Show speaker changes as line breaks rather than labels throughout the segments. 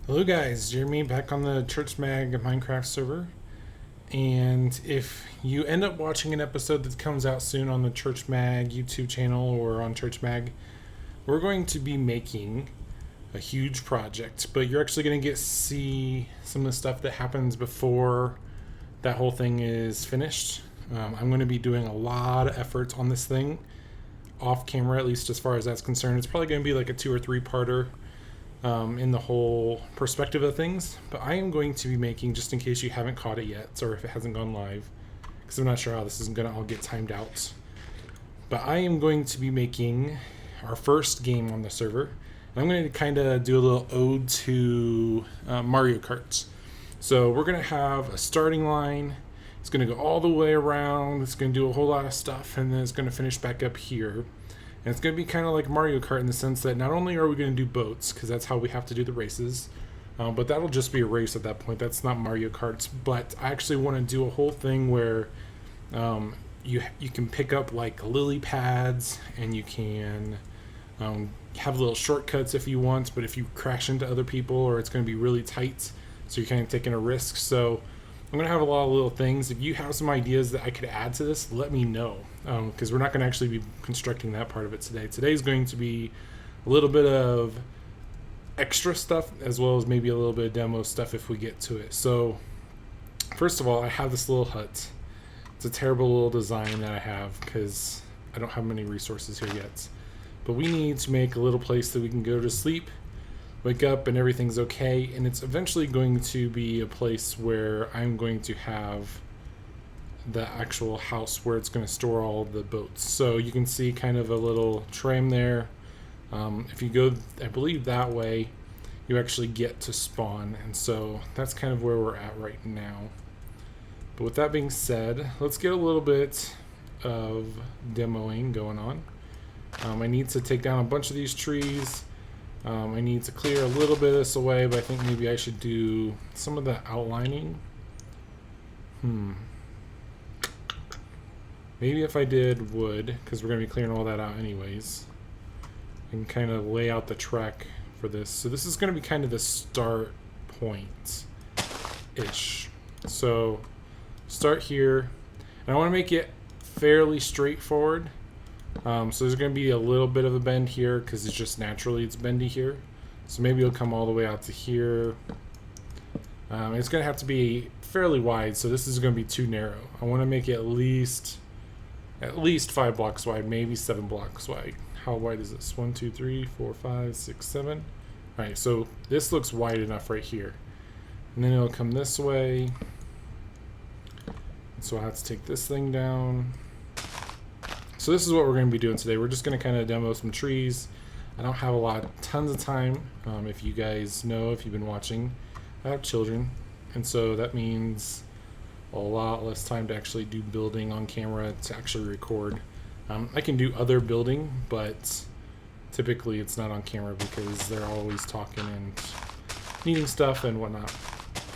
Hello guys, Jeremy back on the Churchmag Minecraft server. And if you end up watching an episode that comes out soon on the Churchmag YouTube channel or on Churchmag, we're going to be making a huge project, but you're actually going to get see some of the stuff that happens before that whole thing is finished. I'm going to be doing a lot of effort on this thing off camera, at least as far as that's concerned. It's probably going to be like a 2 or 3 parter in the whole perspective of things, but I am going to be making, just in case you haven't caught it yet or if it hasn't gone live, because I'm not sure how this is going to all get timed out, but I am going to be making our first game on the server, and I'm going to kind of do a little ode to Mario Kart. So we're going to have a starting line. It's going to go all the way around. It's going to do a whole lot of stuff, and then it's going to finish back up here. And it's going to be kind of like Mario Kart in the sense that not only are we going to do boats, because that's how we have to do the races, but that'll just be a race at that point. That's not Mario Kart. But I actually want to do a whole thing where you can pick up like lily pads, and you can have little shortcuts if you want, but if you crash into other people, or it's going to be really tight, so you're kind of taking a risk. So I'm going to have a lot of little things. If you have some ideas that I could add to this, let me know, because we're not going to actually be constructing that part of it today. Today's going to be a little bit of extra stuff, as well as maybe a little bit of demo stuff if we get to it. So first of all, I have this little hut. It's a terrible little design that I have because I don't have many resources here yet. But we need to make a little place that we can go to sleep, wake up, and everything's okay. And it's eventually going to be a place where I'm going to have the actual house where it's going to store all the boats. So you can see kind of a little tram there. If you go, I believe, that way, you actually get to spawn. And so that's kind of where we're at right now. But with that being said, let's get a little bit of demoing going on. I need to take down a bunch of these trees. I need to clear a little bit of this away, but I think maybe I should do some of the outlining. Maybe if I did wood, because we're going to be clearing all that out anyways, and kind of lay out the track for this. So this is going to be kind of the start point-ish. So start here, and I want to make it fairly straightforward. So there's going to be a little bit of a bend here because it's just naturally it's bendy here. So maybe it'll come all the way out to here. It's going to have to be fairly wide, so this is going to be too narrow. I want to make it at least 5 blocks wide, maybe 7 blocks wide. How wide is this? 1, 2, 3, 4, 5, 6, 7. All right, so this looks wide enough right here. And then it'll come this way. So I'll have to take this thing down. So this is what we're going to be doing today. We're just going to kind of demo some trees. I don't have tons of time. If you guys know, if you've been watching, I have children, and so that means a lot less time to actually do building on camera, to actually record. I can do other building, but typically it's not on camera because they're always talking and needing stuff and whatnot,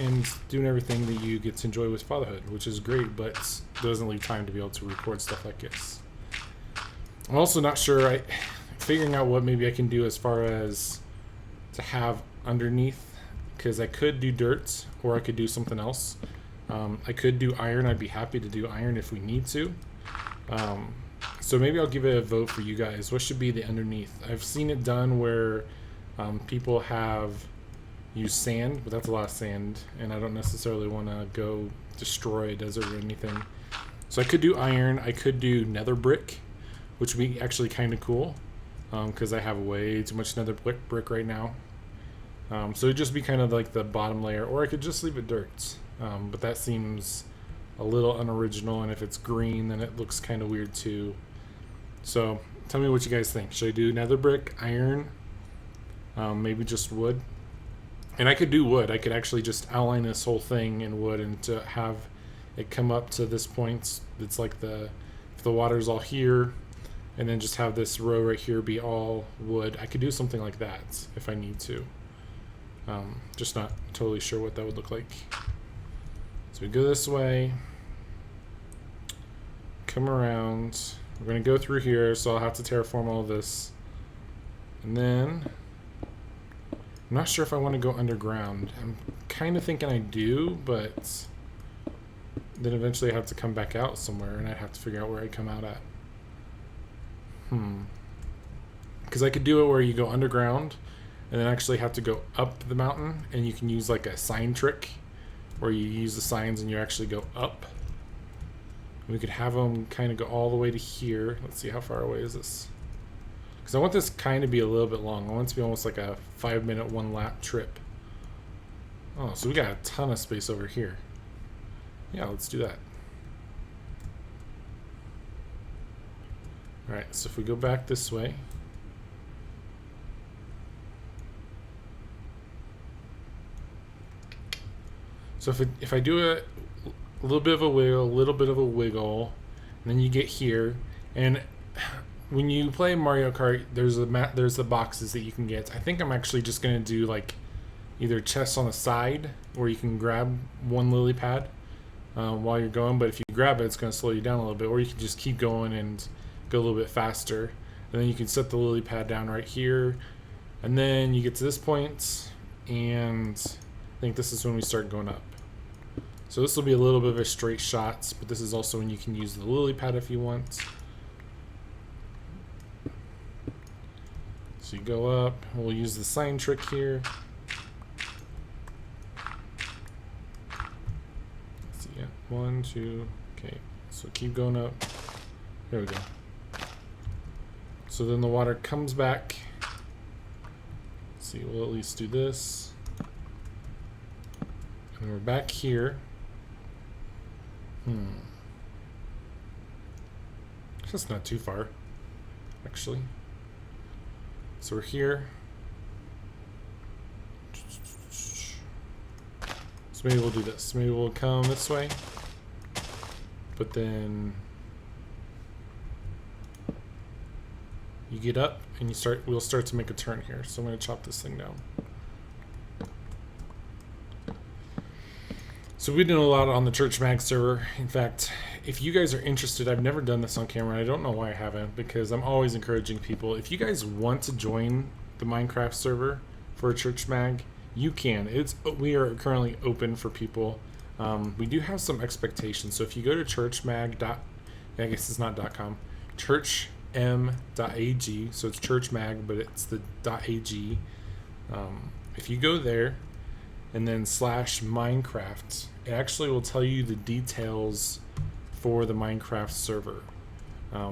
and doing everything that you get to enjoy with fatherhood, which is great, but doesn't leave time to be able to record stuff like this. I'm also not sure, figuring out what maybe I can do as far as to have underneath, because I could do dirt or I could do something else. I could do iron. I'd be happy to do iron if we need to. So maybe I'll give it a vote for you guys. What should be the underneath? I've seen it done where people have used sand, but that's a lot of sand, and I don't necessarily want to go destroy a desert or anything. So I could do iron. I could do nether brick, which would be actually kind of cool, because I have way too much nether brick right now. So it'd just be kind of like the bottom layer, or I could just leave it dirt. But that seems a little unoriginal, and if it's green, then it looks kind of weird too. So tell me what you guys think. Should I do nether brick, iron, maybe just wood? And I could do wood. I could actually just outline this whole thing in wood, and to have it come up to this point, it's like if the water's all here, and then just have this row right here be all wood. I could do something like that if I need to. Just not totally sure what that would look like. So we go this way, come around. We're going to go through here, so I'll have to terraform all of this. And then I'm not sure if I want to go underground. I'm kind of thinking I do, but then eventually I have to come back out somewhere, and I'd have to figure out where I come out at. Because I could do it where you go underground and then actually have to go up the mountain, and you can use like a sign trick where you use the signs and you actually go up. We could have them kind of go all the way to here. Let's see, how far away is this? Because I want this kind of be a little bit long. I want it to be almost like a 5-minute, 1-lap trip. Oh, so we got a ton of space over here. Yeah, let's do that. Alright, so if we go back this way. So if I do a little bit of a wiggle, and then you get here, and when you play Mario Kart, there's the boxes that you can get. I think I'm actually just gonna do like either chests on the side where you can grab one lily pad while you're going, but if you grab it, it's gonna slow you down a little bit, or you can just keep going and go a little bit faster, and then you can set the lily pad down right here, and then you get to this point, and I think this is when we start going up. So this will be a little bit of a straight shot, but this is also when you can use the lily pad if you want. So you go up, we'll use the sign trick here. Let's see, yeah, 1, 2, okay. So keep going up. There we go. So then the water comes back. Let's see, we'll at least do this. And we're back here. That's not too far, actually. So we're here. So maybe we'll do this. Maybe we'll come this way. But then you get up and we'll start to make a turn here. So I'm going to chop this thing down. So we did a lot on the Churchmag server. In fact, if you guys are interested, I've never done this on camera. I don't know why I haven't, because I'm always encouraging people. If you guys want to join the Minecraft server for Churchmag, you can. We are currently open for people. We do have some expectations. So if you go to churchmag. I guess it's not .com. Churchm.ag. So it's Churchmag, but it's the .ag. If you go there and then /Minecraft, it actually will tell you the details for the Minecraft server,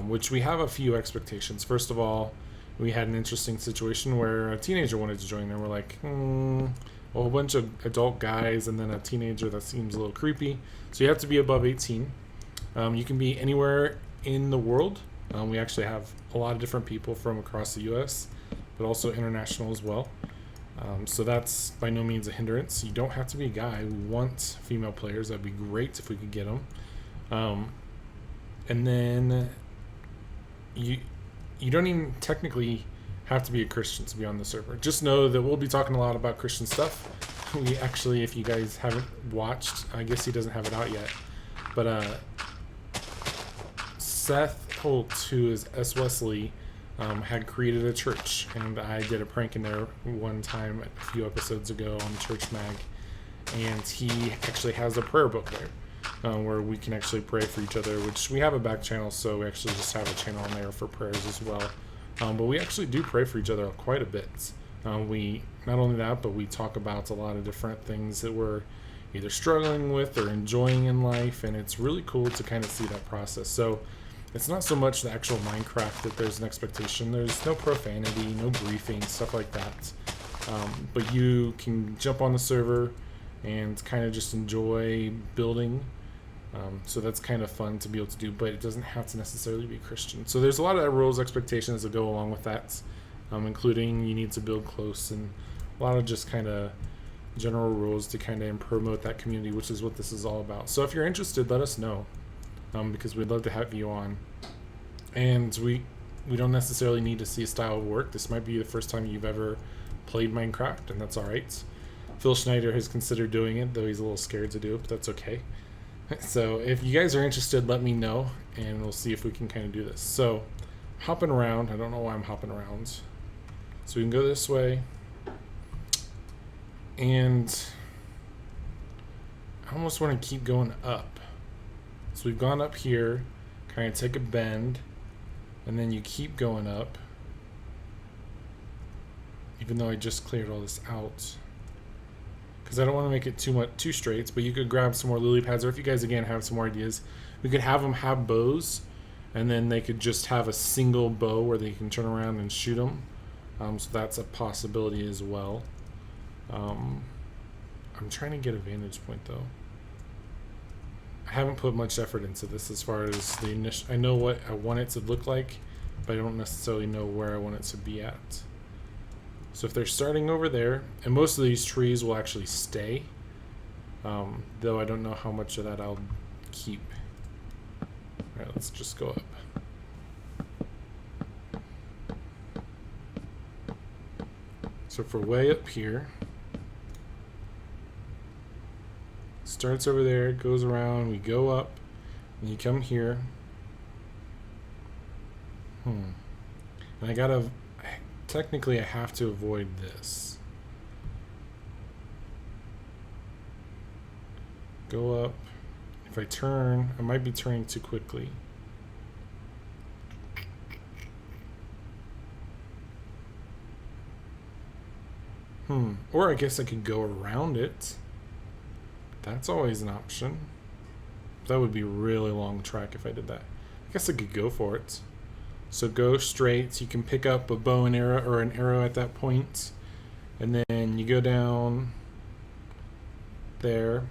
which we have a few expectations. First of all, we had an interesting situation where a teenager wanted to join, and we're like, a whole bunch of adult guys and then a teenager, that seems a little creepy. So you have to be above 18. You can be anywhere in the world. We actually have a lot of different people from across the US, but also international as well. So that's by no means a hindrance. You don't have to be a guy. We want female players. That'd be great if we could get them. And then you don't even technically have to be a Christian to be on the server. Just know that we'll be talking a lot about Christian stuff. We actually, if you guys haven't watched, I guess he doesn't have it out yet, but Seth Holt, who is S. Wesley, had created a church, and I did a prank in there one time a few episodes ago on Churchmag, and he actually has a prayer book there where we can actually pray for each other, which we have a back channel, so we actually just have a channel on there for prayers as well. But we actually do pray for each other quite a bit. We not only that, but we talk about a lot of different things that we're either struggling with or enjoying in life, and it's really cool to kind of see that process. So it's not so much the actual Minecraft that there's an expectation. There's no profanity, no griefing, stuff like that. But you can jump on the server and kind of just enjoy building. So that's kind of fun to be able to do, but it doesn't have to necessarily be Christian. So there's a lot of rules, expectations that go along with that, including you need to build close and a lot of just kind of general rules to kind of promote that community, which is what this is all about. So if you're interested, let us know. Because we'd love to have you on. And we don't necessarily need to see a style of work. This might be the first time you've ever played Minecraft, and that's alright. Phil Schneider has considered doing it, though he's a little scared to do it, but that's okay. So if you guys are interested, let me know, and we'll see if we can kind of do this. So, hopping around. I don't know why I'm hopping around. So we can go this way. And I almost want to keep going up. So we've gone up here, kind of take a bend, and then you keep going up. Even though I just cleared all this out. Because I don't want to make it too straight, but you could grab some more lily pads, or if you guys again have some more ideas, we could have them have bows, and then they could just have a single bow where they can turn around and shoot them. So that's a possibility as well. I'm trying to get a vantage point though. I haven't put much effort into this as far as the initial. I know what I want it to look like, but I don't necessarily know where I want it to be at. So if they're starting over there, and most of these trees will actually stay, though I don't know how much of that I'll keep. Alright, let's just go up. So if we're way up here, starts over there, goes around, we go up, and you come here. And I gotta, technically I have to avoid this. Go up. If I turn, I might be turning too quickly. Or I guess I could go around it. That's always an option. That would be a really long track if I did that. I guess I could go for it. So go straight. You can pick up a bow and arrow or an arrow at that point. And then you go down there.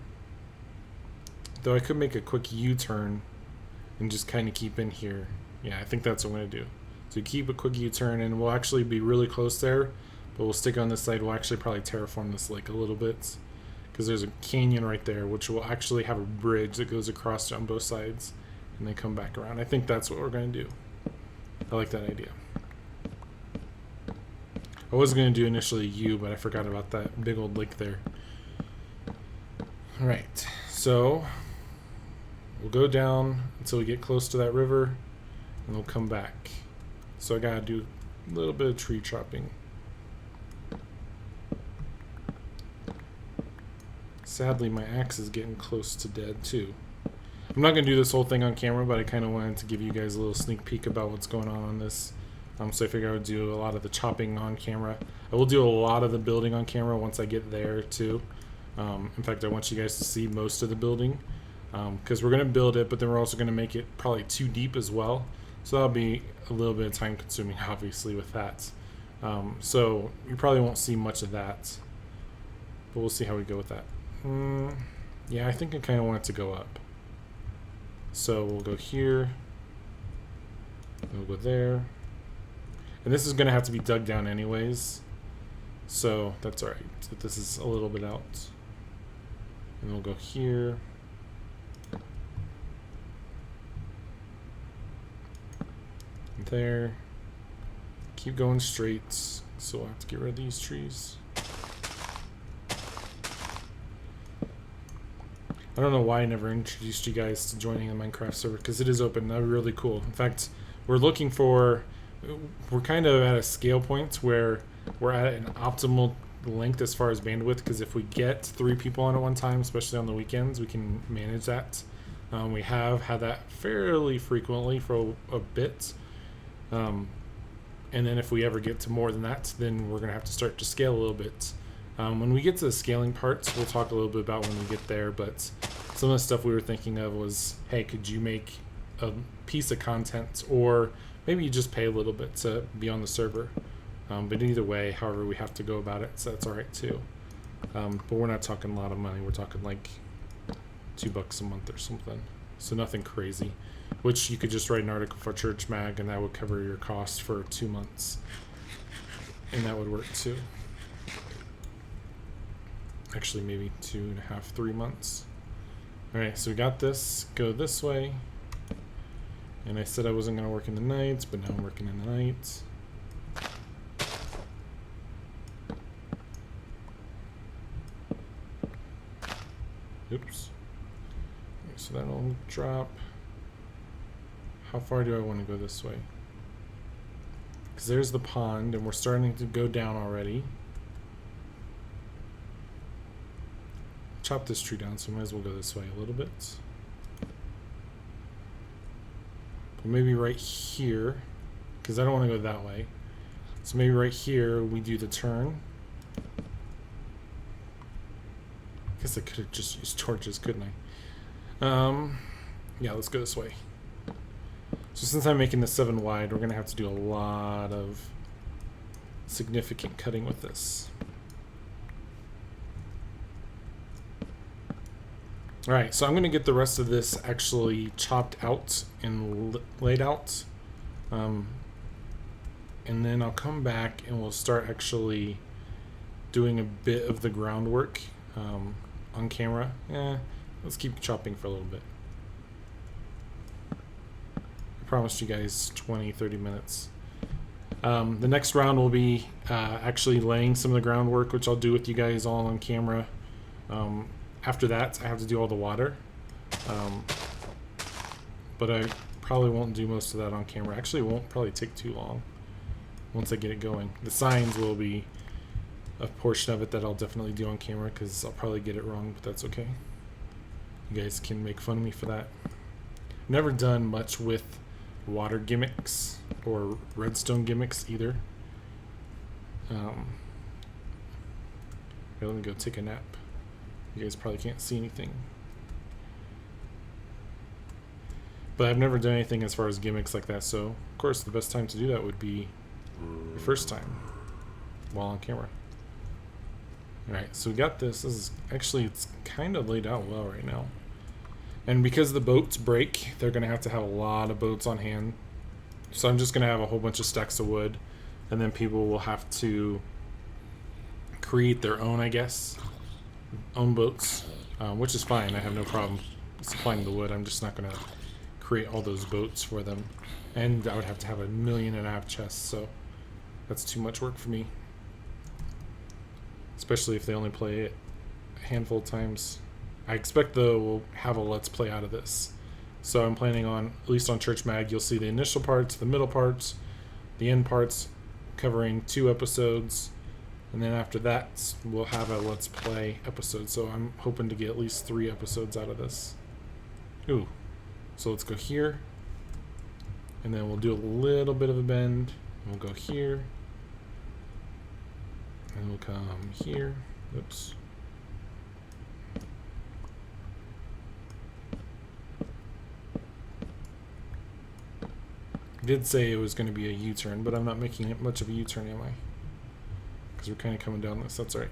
Though I could make a quick U-turn and just kind of keep in here. Yeah, I think that's what I'm going to do. So keep a quick U-turn and we'll actually be really close there. But we'll stick on this side. We'll actually probably terraform this lake a little bit. Because there's a canyon right there, which will actually have a bridge that goes across on both sides. And they come back around. I think that's what we're going to do. I like that idea. I was going to do initially U, but I forgot about that big old lake there. Alright, so we'll go down until we get close to that river, and we'll come back. So I gotta do a little bit of tree chopping. Sadly, my axe is getting close to dead too. I'm not going to do this whole thing on camera, but I kind of wanted to give you guys a little sneak peek about what's going on this. So I figured I would do a lot of the chopping on camera. I will do a lot of the building on camera once I get there too. In fact, I want you guys to see most of the building. Because we're going to build it, but then we're also going to make it probably too deep as well. So that'll be a little bit of time consuming, obviously, with that. So you probably won't see much of that. But we'll see how we go with that. Yeah, I think I kind of want it to go up. So we'll go here. We'll go there. And this is going to have to be dug down anyways. So that's alright. So this is a little bit out. And we'll go here. There. Keep going straight. So we'll have to get rid of these trees. I don't know why I never introduced you guys to joining the Minecraft server, because it is open. That'd be really cool. In fact, we're kind of at a scale point where we're at an optimal length as far as bandwidth, because if we get 3 people on at one time, especially on the weekends, we can manage that. We have had that fairly frequently for a bit. And then if we ever get to more than that, then we're going to have to start to scale a little bit. When we get to the scaling parts, we'll talk a little bit about when we get there, but some of the stuff we were thinking of was, hey, could you make a piece of content, or maybe you just pay a little bit to be on the server. But either way, however we have to go about it, so that's alright too. But we're not talking a lot of money, we're talking like $2 a month or something. So nothing crazy, which you could just write an article for Churchmag and that would cover your cost for 2 months. And that would work too. Actually, maybe 2.5, 3 months. Alright, so we got this. Go this way. And I said I wasn't going to work in the nights, but now I'm working in the nights. Oops. Okay, so that'll drop. How far do I want to go this way? Because there's the pond, and we're starting to go down already. chop this tree down, so I might as well go this way a little bit. But maybe right here, because I don't want to go that way. So maybe right here we do the turn. I guess I could have just used torches, couldn't I? Yeah, let's go this way. So since I'm making this 7 wide, we're going to have to do a lot of significant cutting with this. Alright, so I'm going to get the rest of this actually chopped out and laid out. And then I'll come back and we'll start actually doing a bit of the groundwork on camera. Let's keep chopping for a little bit. I promised you guys 20-30 minutes. The next round will be actually laying some of the groundwork, which I'll do with you guys all on camera. After that, I have to do all the water. But I probably won't do most of that on camera. Actually, it won't probably take too long once I get it going. The signs will be a portion of it that I'll definitely do on camera because I'll probably get it wrong, but that's okay. You guys can make fun of me for that. Never done much with water gimmicks or redstone gimmicks either. Here, let me go take a nap. You guys probably can't see anything. But I've never done anything as far as gimmicks like that, so of course the best time to do that would be the first time while on camera. Alright, so we got this. This is actually, it's kind of laid out well right now. And because the boats break, they're going to have a lot of boats on hand. So I'm just going to have a whole bunch of stacks of wood, and then people will have to create their own, I guess, own boats, which is fine. I have no problem supplying the wood. I'm just not going to create all those boats for them. And I would have to have 1.5 million chests, so that's too much work for me. Especially if they only play it a handful of times. I expect though we'll have a let's play out of this. So I'm planning on, at least on Churchmag, you'll see the initial parts, the middle parts, the end parts, covering 2 episodes. And then after that, we'll have a let's play episode. So I'm hoping to get at least 3 episodes out of this. Ooh. So let's go here. And then we'll do a little bit of a bend. We'll go here. And we'll come here. Oops. I did say it was going to be a U-turn, but I'm not making it much of a U-turn, am I? Because we're kind of coming down this. That's right.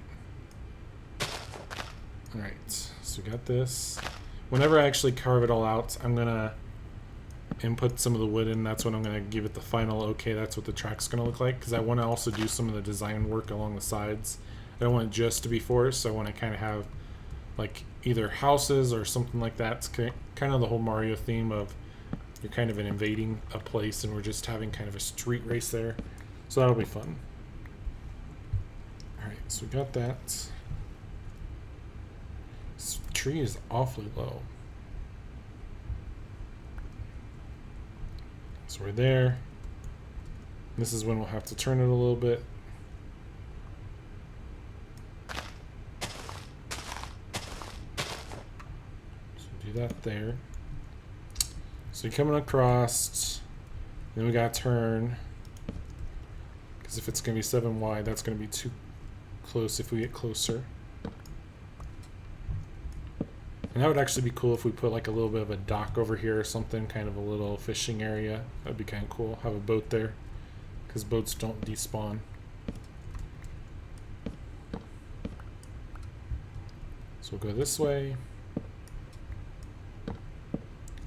Alright, so we got this. Whenever I actually carve it all out, I'm going to input some of the wood in. That's when I'm going to give it the final okay, that's what the track's going to look like, because I want to also do some of the design work along the sides. I don't want it just to be forest, so I want to kind of have like either houses or something like that. It's kind of the whole Mario theme of you're kind of invading a place and we're just having kind of a street race there. So that'll be fun. Alright, so we got that. This tree is awfully low. So we're there. This is when we'll have to turn it a little bit. So do that there. So you're coming across, then we gotta turn, because if it's gonna be 7 wide, that's gonna be too close if we get closer. And that would actually be cool if we put like a little bit of a dock over here or something, kind of a little fishing area. That'd be kind of cool. Have a boat there, because boats don't despawn. So we'll go this way.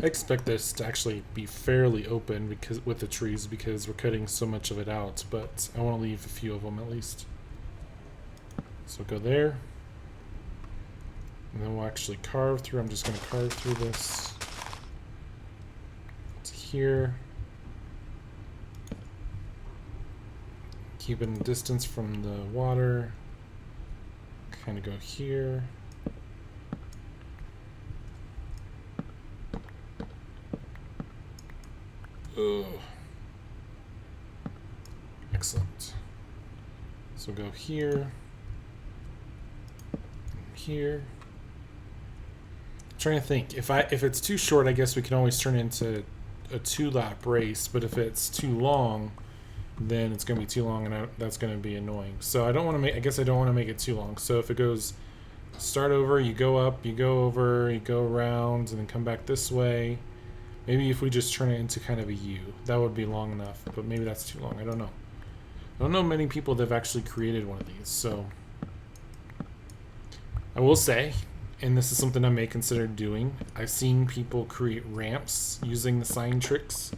I expect this to actually be fairly open because with the trees, because we're cutting so much of it out, but I want to leave a few of them at least. So go there. And then we'll actually carve through. I'm just going to carve through this to here. Keeping distance from the water. Kind of go here. Ugh. Excellent. So go here. Here. trying to think. If it's too short, I guess we can always turn it into a 2-lap race. But if it's too long, then it's going to be too long, and that's going to be annoying. So I don't want to make. I guess I don't want to make it too long. So if it goes, start over, you go up, you go over, you go around, and then come back this way. Maybe if we just turn it into kind of a U, that would be long enough. But maybe that's too long. I don't know. I don't know many people that have actually created one of these. So I will say, and this is something I may consider doing, I've seen people create ramps using the sign tricks,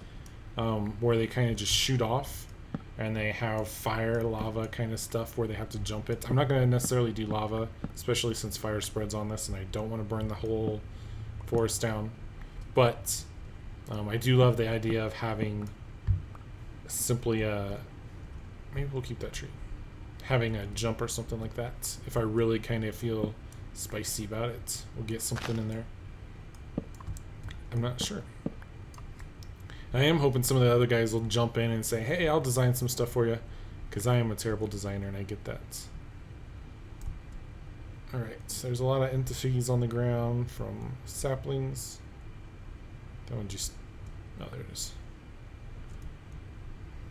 where they kind of just shoot off, and they have fire, lava kind of stuff where they have to jump it. I'm not going to necessarily do lava, especially since fire spreads on this and I don't want to burn the whole forest down. But I do love the idea of having simply maybe we'll keep that tree. Having a jump or something like that. If I really kind of feel spicy about it, we'll get something in there. I'm not sure. I am hoping some of the other guys will jump in and say, hey, I'll design some stuff for you, because I am a terrible designer and I get that. Alright, so there's a lot of entities on the ground from saplings. That one just... oh, there it is.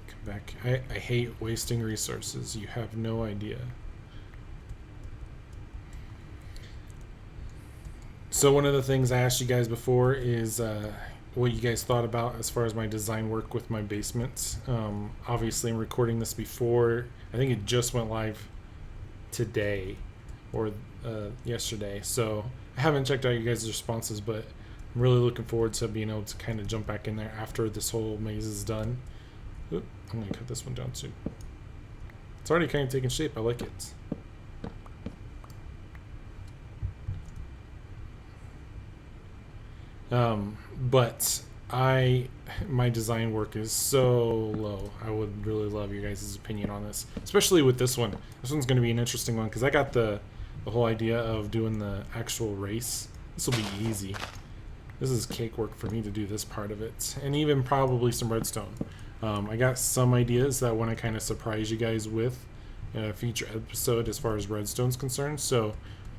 Come back. I hate wasting resources. You have no idea. So one of the things I asked you guys before is what you guys thought about as far as my design work with my basement. Obviously, I'm recording this before. I think it just went live today or yesterday. So I haven't checked out you guys' responses, but I'm really looking forward to being able to kind of jump back in there after this whole maze is done. Oop, I'm going to cut this one down too. It's already kind of taking shape. I like it. But my design work is so low. I would really love your guys' opinion on this, especially with this one. This one's going to be an interesting one because I got the whole idea of doing the actual race. This will be easy. This is cake work for me to do this part of it, and even probably some redstone. I got some ideas that I want to kind of surprise you guys with in a future episode as far as redstone's concerned, so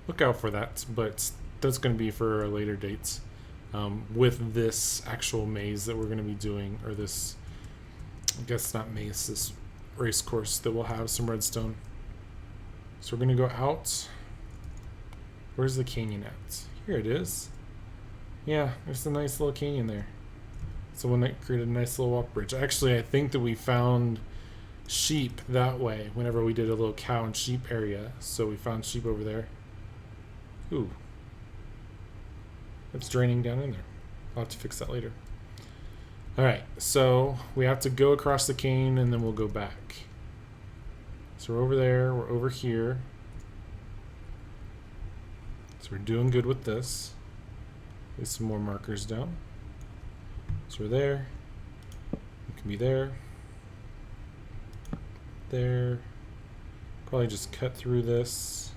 look out for that, but that's going to be for later dates. With this actual maze that we're going to be doing, or this, I guess not maze, this race course that will have some redstone. So we're going to go out. Where's the canyon at? Here it is. Yeah, there's a nice little canyon there. It's the one that created a nice little walk bridge. Actually, I think that we found sheep that way whenever we did a little cow and sheep area. So we found sheep over there. Ooh. It's draining down in there. I'll have to fix that later. Alright, so we have to go across the canyon and then we'll go back. So we're over there, we're over here. So we're doing good with this. Get some more markers down. So we're there. We can be there. There. Probably just cut through this.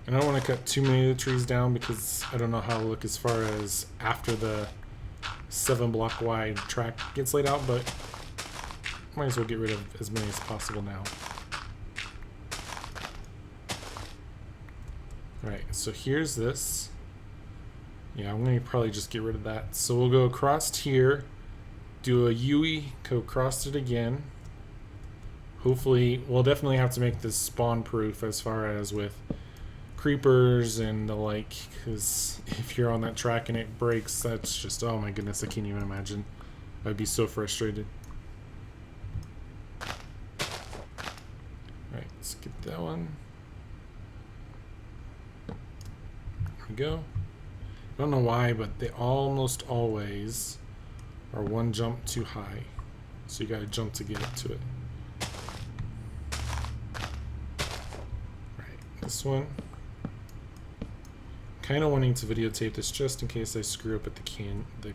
I don't want to cut too many of the trees down because I don't know how it'll look as far as after the 7-block wide track gets laid out, but might as well get rid of as many as possible now. Alright, so here's this. Yeah, I'm going to probably just get rid of that. So we'll go across here, do a UE, go across it again. Hopefully, we'll definitely have to make this spawn proof as far as with creepers and the like, because if you're on that track and it breaks, that's just, oh my goodness, I can't even imagine. I'd be so frustrated. Alright, let's get that one. There we go. I don't know why, but they almost always are one jump too high. So you gotta jump to get up to it. Right, this one. Kind of wanting to videotape this just in case I screw up at the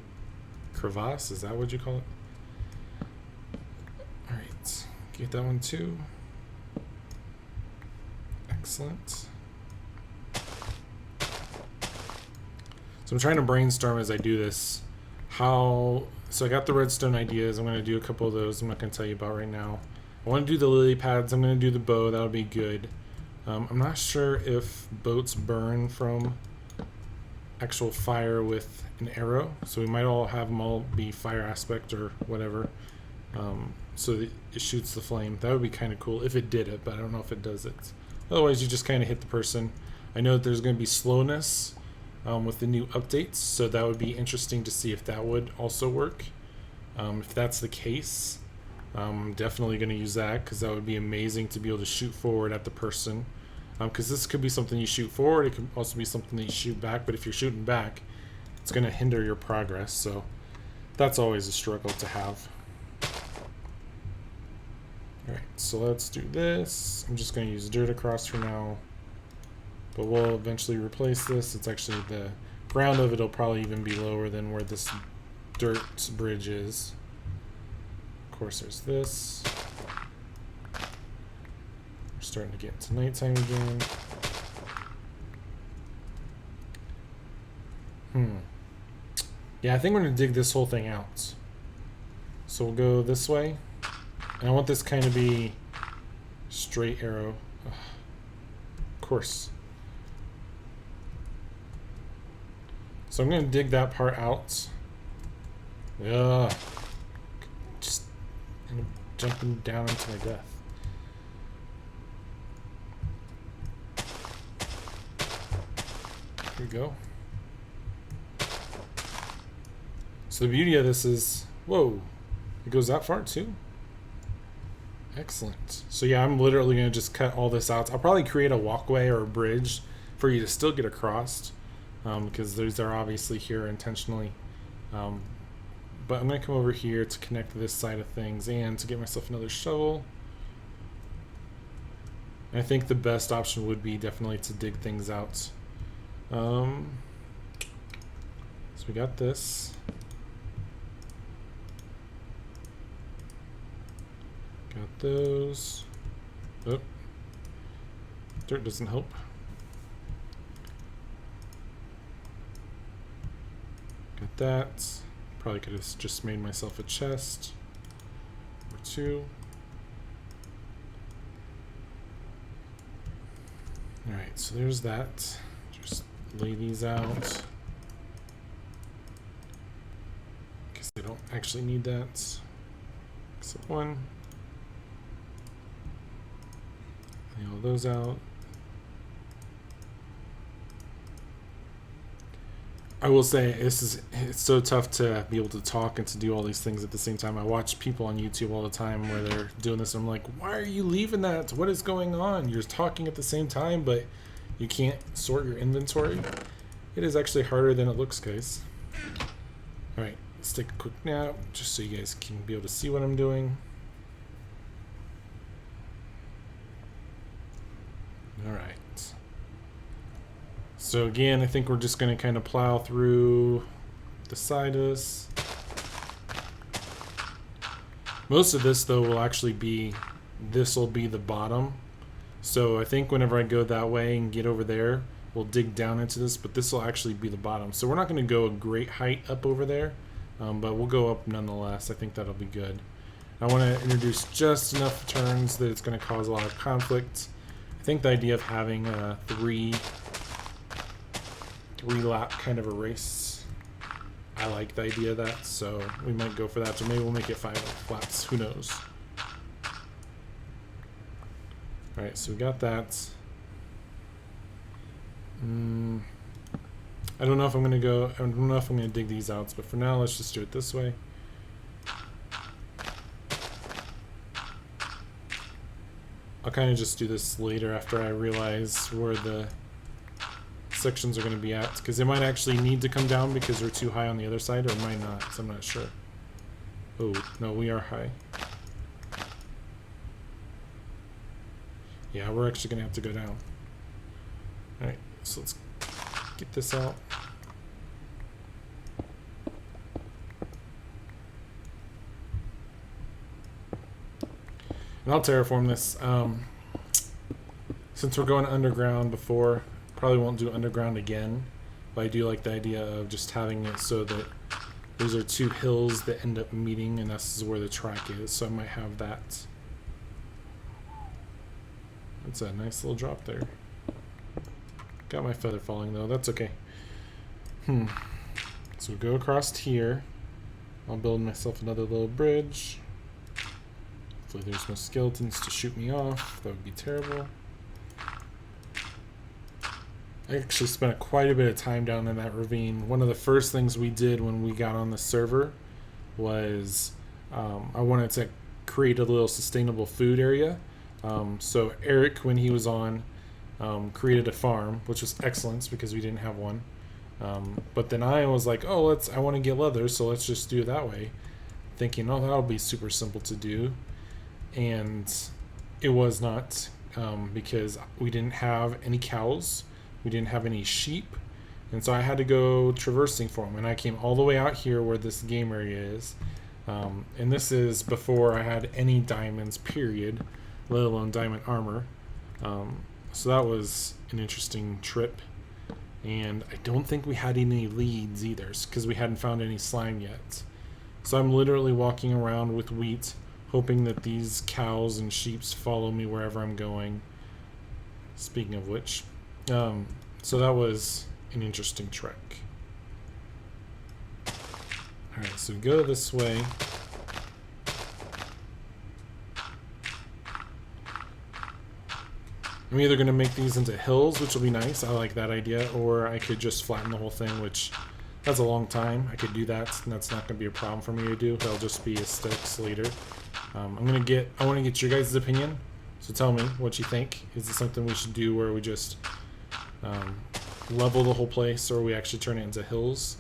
crevasse. Is that what you call it? All right, get that one too. Excellent. So I'm trying to brainstorm as I do this So I got the redstone ideas. I'm going to do a couple of those. I'm not going to tell you about right now. I want to do the lily pads. I'm going to do the bow. That'll be good. I'm not sure if boats burn from actual fire with an arrow, so we might all have them all be fire aspect or whatever, so that it shoots the flame. That would be kind of cool if it did it, but I don't know if it does it. Otherwise, you just kind of hit the person. I know that there's going to be slowness with the new updates, so that would be interesting to see if that would also work. If that's the case, I'm definitely going to use that, because that would be amazing to be able to shoot forward at the person. Because this could be something you shoot forward, it could also be something that you shoot back, but if you're shooting back, it's going to hinder your progress, so that's always a struggle to have. Alright, so let's do this. I'm just going to use dirt across for now, but we'll eventually replace this. It's actually the ground of it will probably even be lower than where this dirt bridge is. Of course, there's this. Starting to get into nighttime again. Yeah, I think we're going to dig this whole thing out. So we'll go this way. And I want this kind of be straight arrow. Ugh. Of course. So I'm going to dig that part out. Ugh. Just jumping down into my death. Here we go. So the beauty of this is, whoa, it goes that far too? Excellent. So yeah, I'm literally going to just cut all this out. I'll probably create a walkway or a bridge for you to still get across, because these are obviously here intentionally. But I'm going to come over here to connect this side of things and to get myself another shovel. And I think the best option would be definitely to dig things out. So we got this. Got those. Oh, dirt doesn't help. Got that. Probably could have just made myself a chest or two. All right, so there's that. Just lay these out. Guess I don't actually need that. Except one. Lay all those out. I will say it's so tough to be able to talk and to do all these things at the same time. I watch people on YouTube all the time where they're doing this, and I'm like, why are you leaving that? What is going on? You're talking at the same time, but you can't sort your inventory. It is actually harder than it looks, guys. Alright, let's take a quick nap, just so you guys can be able to see what I'm doing. Alright. So again, I think we're just going to kind of plow through the side of this. Most of this, though, will actually be, this will be the bottom. So I think whenever I go that way and get over there, we'll dig down into this, but this will actually be the bottom. So we're not going to go a great height up over there, but we'll go up nonetheless. I think that'll be good. I want to introduce just enough turns that it's going to cause a lot of conflict. I think the idea of having a three lap kind of a race, I like the idea of that, so we might go for that. So maybe we'll make it 5 laps, who knows. Alright, so we got that. I don't know if I'm going to go, I don't know if I'm going to dig these out, but for now let's just do it this way. I'll kind of just do this later after I realize where the sections are going to be at, because they might actually need to come down because they're too high on the other side, or might not, so I'm not sure. Oh, no, we are high. Yeah, we're actually going to have to go down. Alright, so let's get this out. And I'll terraform this. Since we're going underground before, probably won't do underground again, but I do like the idea of just having it so that those are two hills that end up meeting, and this is where the track is. So I might have that. That's a nice little drop there. Got my feather falling though. That's okay. So we go across here. I'll build myself another little bridge. Hopefully there's no skeletons to shoot me off. That would be terrible. I actually spent quite a bit of time down in that ravine. One of the first things we did when we got on the server was I wanted to create a little sustainable food area. So Eric, when he was on, created a farm, which was excellent because we didn't have one. But then I was like, oh, I want to get leather, so let's just do it that way. Thinking, oh, that'll be super simple to do. And it was not, because we didn't have any cows. We didn't have any sheep, and so I had to go traversing for them. And I came all the way out here where this game area is, and this is before I had any diamonds, period, let alone diamond armor. So that was an interesting trip, and I don't think we had any leads either because we hadn't found any slime yet. So I'm literally walking around with wheat, hoping that these cows and sheep follow me wherever I'm going. Speaking of which, so that was an interesting trek. Alright, so we go this way. I'm either going to make these into hills, which will be nice. I like that idea. Or I could just flatten the whole thing, which that's a long time. I could do that, and that's not going to be a problem for me to do. That'll just be aesthetics later. I want to get your guys' opinion. So tell me what you think. Is this something we should do where we just level the whole place, or we actually turn it into hills?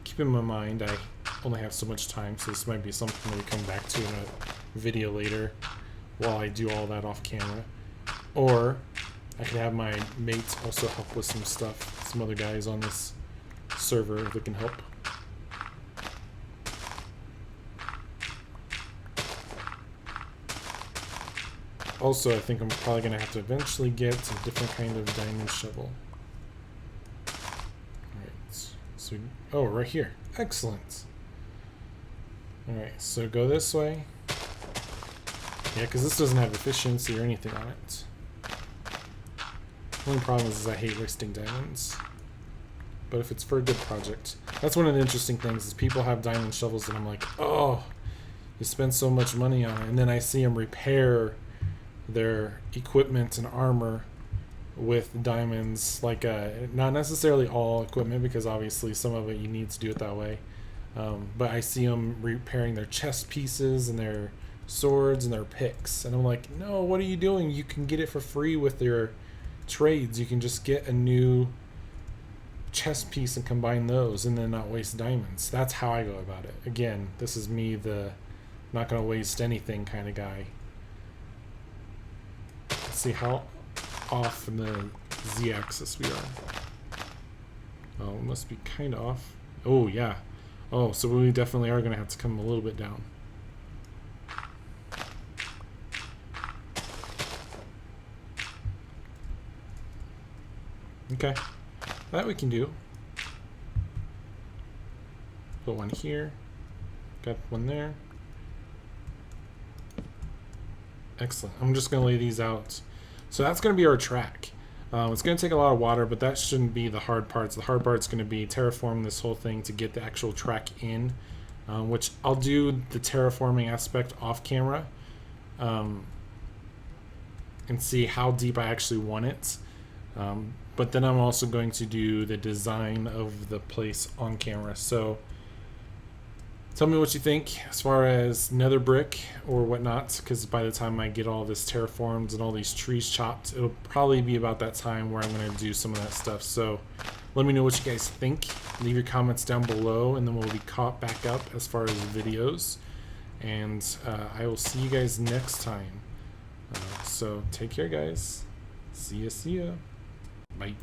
Keep in mind I only have so much time, so this might be something that we come back to in a video later while I do all that off camera. Or I could have my mates also help with some stuff, some other guys on this server that can help. Also, I think I'm probably going to have to eventually get a different kind of diamond shovel. Alright, so oh, right here. Excellent. Alright, so go this way. Yeah, because this doesn't have efficiency or anything on it. The only problem is I hate wasting diamonds. But if it's for a good project. That's one of the interesting things is people have diamond shovels and I'm like, oh, you spend so much money on it. And then I see them repair their equipment and armor with diamonds, like not necessarily all equipment because obviously some of it you need to do it that way, but I see them repairing their chest pieces and their swords and their picks, and I'm like, no, what are you doing? You can get it for free with your trades. You can just get a new chest piece and combine those and then not waste diamonds. That's how I go about it. Again, this is me, the not gonna waste anything kind of guy. Let's see how off in the z-axis we are. Oh, it must be kind of off. Oh yeah. Oh, so we definitely are gonna have to come a little bit down. Okay, that we can do. Put one here. Got one there. Excellent. I'm just going to lay these out. So that's going to be our track. It's going to take a lot of water, but that shouldn't be the hard parts. The hard part's going to be terraform this whole thing to get the actual track in, which I'll do the terraforming aspect off camera and see how deep I actually want it. But then I'm also going to do the design of the place on camera. So tell me what you think as far as nether brick or whatnot, because by the time I get all this terraformed and all these trees chopped, it'll probably be about that time where I'm going to do some of that stuff. So let me know what you guys think. Leave your comments down below, and then we'll be caught back up as far as videos. And I will see you guys next time. So take care, guys. See ya, see ya. Bye.